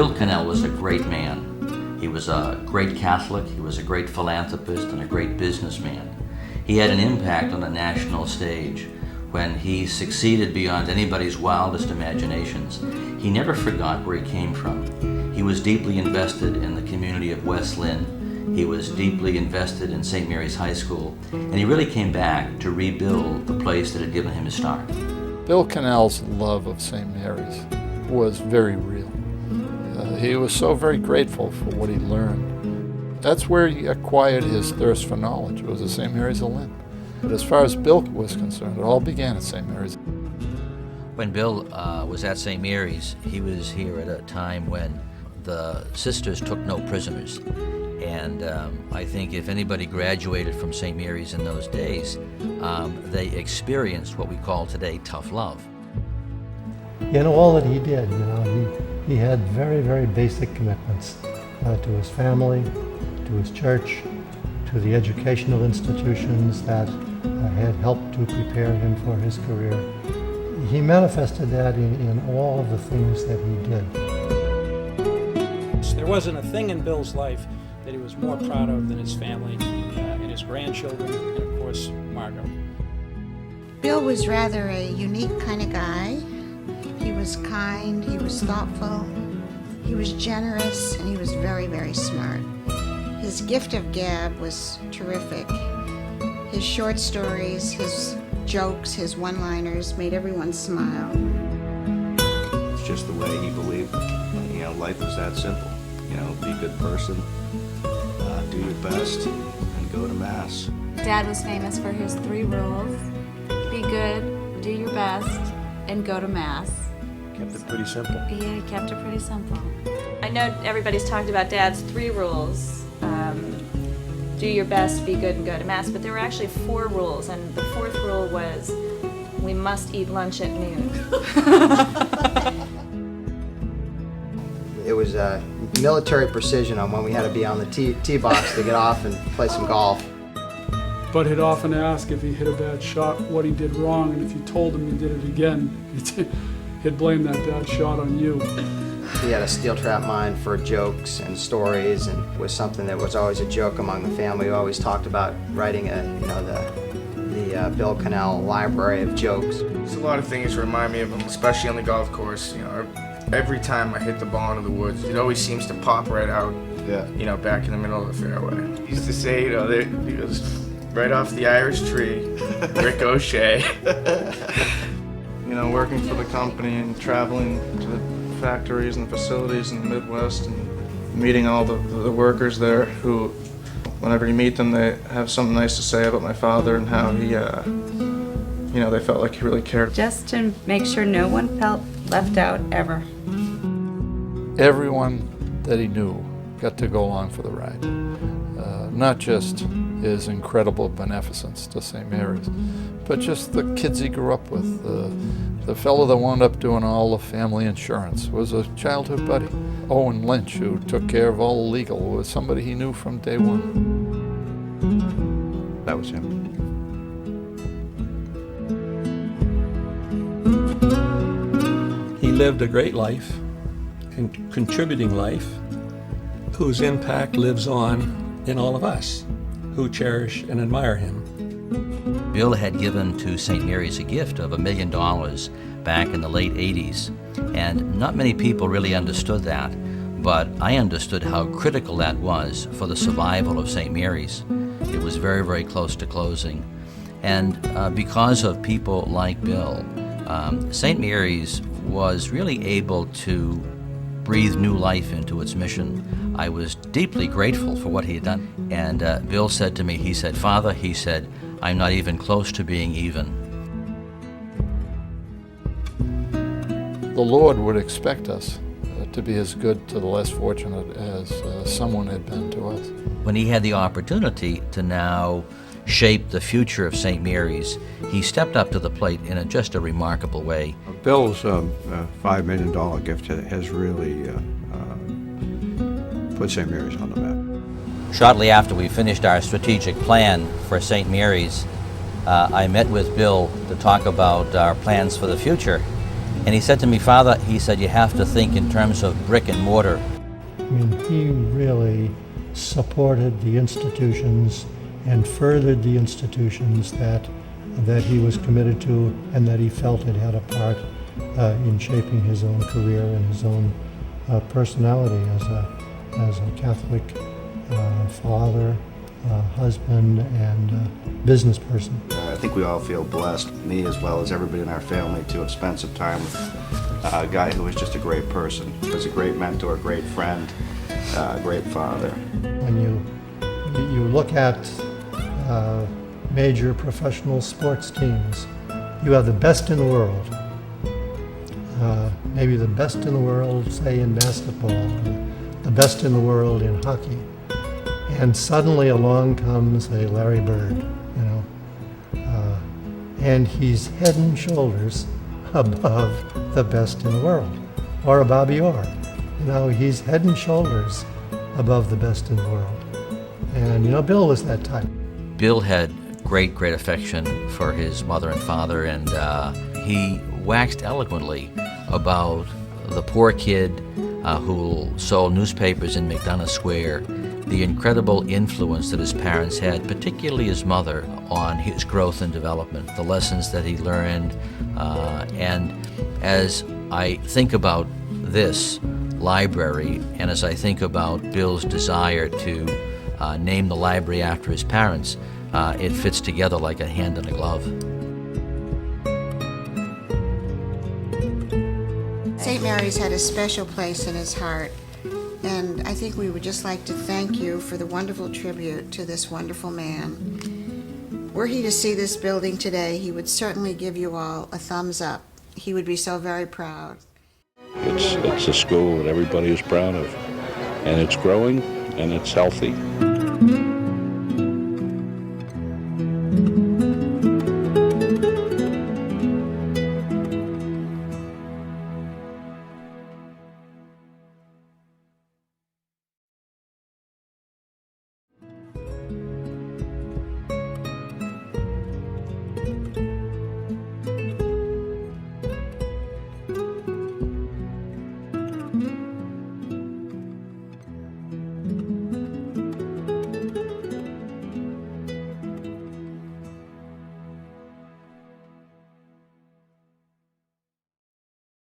Bill Connell was a great man. He was a great Catholic, he was a great philanthropist, and a great businessman. He had an impact on the national stage. When he succeeded beyond anybody's wildest imaginations, he never forgot where he came from. He was deeply invested in the community of West Lynn. He was deeply invested in St. Mary's High School, and he really came back to rebuild the place that had given him his start. Bill Connell's love of St. Mary's was very real. He was so very grateful for what he learned. That's where he acquired his thirst for knowledge. It was at St. Mary's of Lynn. But as far as Bill was concerned, it all began at St. Mary's. When Bill was at St. Mary's, he was here at a time when the sisters took no prisoners. And I think if anybody graduated from St. Mary's in those days, they experienced what we call today tough love. In all that he did, he had very, very basic commitments to his family, to his church, to the educational institutions that had helped to prepare him for his career. He manifested that in all of the things that he did. There wasn't a thing in Bill's life that he was more proud of than his family and his grandchildren, and of course, Margot. Bill was rather a unique kind of guy. He was kind, he was thoughtful, he was generous, and he was very, very smart. His gift of gab was terrific. His short stories, his jokes, his one-liners made everyone smile. It's just the way he believed. Life was that simple. Be a good person, do your best, and go to Mass. Dad was famous for his 3 rules. Be good, do your best, and go to Mass. Kept it pretty simple. Yeah, he kept it pretty simple. I know everybody's talked about Dad's 3 rules. Do your best, be good, and go to Mass. But there were actually 4 rules, and the 4th rule was we must eat lunch at noon. It was military precision on when we had to be on the tee box to get off and play some golf. But he'd often ask if he hit a bad shot what he did wrong, and if you told him you did it again, he'd blame that bad shot on you. He had a steel trap mind for jokes and stories, and was something that was always a joke among the family. We always talked about writing the Bill Connell library of jokes. There's a lot of things that remind me of him, especially on the golf course. Every time I hit the ball into the woods, it always seems to pop right out. Yeah. Back in the middle of the fairway. He used to say, he goes right off the Irish tree, ricochet. Working for the company and traveling to the factories and facilities in the Midwest and meeting all the workers there who, whenever you meet them, they have something nice to say about my father and how he, they felt like he really cared. Just to make sure no one felt left out ever. Everyone that he knew got to go along for the ride. Not just his incredible beneficence to St. Mary's, but just the kids he grew up with. The fellow that wound up doing all the family insurance was a childhood buddy. Owen Lynch, who took care of all the legal, was somebody he knew from day one. That was him. He lived a great life, contributing life, whose impact lives on in all of us who cherish and admire him. Bill had given to St. Mary's a gift of $1 million back in the late 80s, and not many people really understood that, but I understood how critical that was for the survival of St. Mary's. It was very, very close to closing, and because of people like Bill, St. Mary's was really able to breathe new life into its mission. I was deeply grateful for what he had done. And Bill said to me, he said, "Father," he said, "I'm not even close to being even." The Lord would expect us to be as good to the less fortunate as someone had been to us. When he had the opportunity to now shape the future of St. Mary's, he stepped up to the plate in just a remarkable way. Bill's $5 million gift has really put St. Mary's on the map. Shortly after we finished our strategic plan for St. Mary's, I met with Bill to talk about our plans for the future. And he said to me, Father, he said, you have to think in terms of brick and mortar. I mean, he really supported the institutions and furthered the institutions that he was committed to and that he felt had had a part in shaping his own career and his own personality as a Catholic father, husband, and business person. I think we all feel blessed, me as well as everybody in our family, to have spent some time with a guy who was just a great person. He was a great mentor, great friend, great father. When you look at major professional sports teams, you have the best in the world. Maybe the best in the world, say, in basketball, the best in the world in hockey. And suddenly along comes a Larry Bird, you know, and he's head and shoulders above the best in the world. Or a Bobby Orr, you know, he's head and shoulders above the best in the world. And, you know, Bill was that type. Bill had great affection for his mother and father, and he waxed eloquently about the poor kid who sold newspapers in McDonough Square, the incredible influence that his parents had, particularly his mother, on his growth and development, the lessons that he learned. And as I think about this library, and as I think about Bill's desire to name the library after his parents, it fits together like a hand in a glove. St. Mary's had a special place in his heart, and I think we would just like to thank you for the wonderful tribute to this wonderful man. Were he to see this building today, he would certainly give you all a thumbs up. He would be so very proud. It's a school that everybody is proud of, and it's growing and it's healthy.